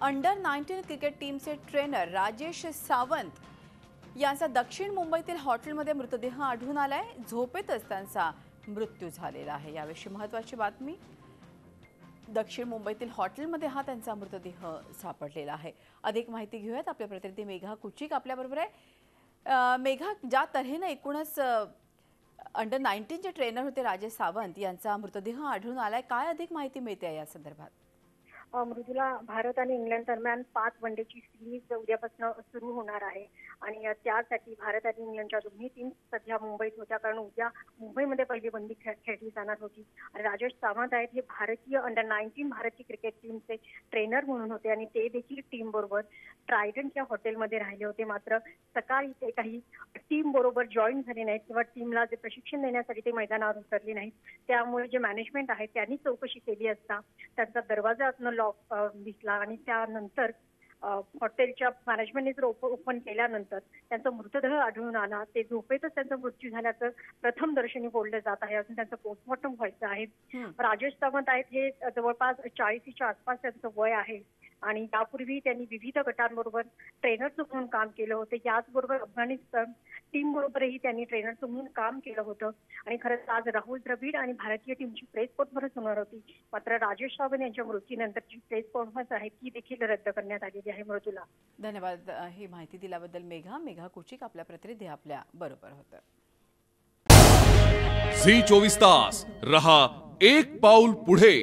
Under 19 cricket टीमचे trainer Rajesh Sawant यांचा दक्षिण मुंबईतील हॉटेलमध्ये मृतदेह आढळून आलाय। झोपेतच त्यांचा मृत्यू झालेला आहे। याविषयी महत्त्वाची बातमी। दक्षिण मुंबईतील हॉटेलमध्ये हा त्यांचा मृतदेह सापडलेला आहे। अधिक माहिती घेऊयात, आपल्या प्रतिनिधी मेघा कुचिक आपल्याबरोबर आहे। मेघा, ज्या तऱ्हेने एकूणच अंडर 19 चे ट्रेनर होते राजेश सावंत यांचा मृतदेह आढळून आलाय, काय अधिक माहिती मिळते या संदर्भात? मृदुला, भारत आणि इंग्लंड दरम्यान 5 वनडेची सीरीज उद्यापासून सुरू होणार आहे आणि त्यासाठी भारत आणि इंग्लंडच्या दोन्ही टीम सध्या मुंबईत होत्या, कारण उद्या मुंबईमध्ये पहिली बंदी खेळली जाणार होती। आणि राजेश सावंत आहेत हे भारतीय अंडर 19 भारतीय क्रिकेट टीमचे ट्रेनर म्हणून होते आणि ते देखील टीम बरोबर ट्रायडंट या हॉटेलमध्ये राहिले होते। मात्र सकाळी ते काही टीम बरोबर जॉईन झाले नाहीत किंवा टीमला जे प्रशिक्षण देण्यासाठी ते मैदानावर उतरले नाहीत। त्यामुळे जे मॅनेजमेंट आहे त्यांनी चौकशी केली असता त्यांचा दरवाजा लॉक दिसला आणि त्यानंतर हॉटेलच्या मॅनेजमेंटने जर ओपन केल्यानंतर त्यांचा मृतदेह आढळून आला। ते झोपेतच त्यांचा मृत्यू झाल्याचं प्रथम दर्शनी बोललं जात आहे। अजून त्यांचं पोस्टमॉर्टम व्हायचं आहे। राजेश सावंत आहेत हे जवळपास 40च्या आसपास त्यांचं वय आहे आणि यापूर्वी त्यांनी विविध गटांबरोबर ट्रेनरचं म्हणून काम केलं होतं। याचबरोबर अफगाणिस्तान टीम बरोबरही त्यांनी ट्रेनरचं म्हणून काम केलं होतं आणि खरंच आज राहुल द्रविड आणि भारतीय टीमची प्रेस कॉन्फरन्स होणार होती। मात्र राजेश सावंत यांच्या मृत्यूनंतरची प्रेस कॉन्फरन्स आहे ती देखील रद्द करण्यात आलेली आहे। मृदुला, धन्यवाद ही माहिती दिल्याबद्दल। मेघा कुचिक आपल्या प्रतिनिधी आपल्या बरोबर होतं। झी 24 तास रहा एक पाऊल पुढे।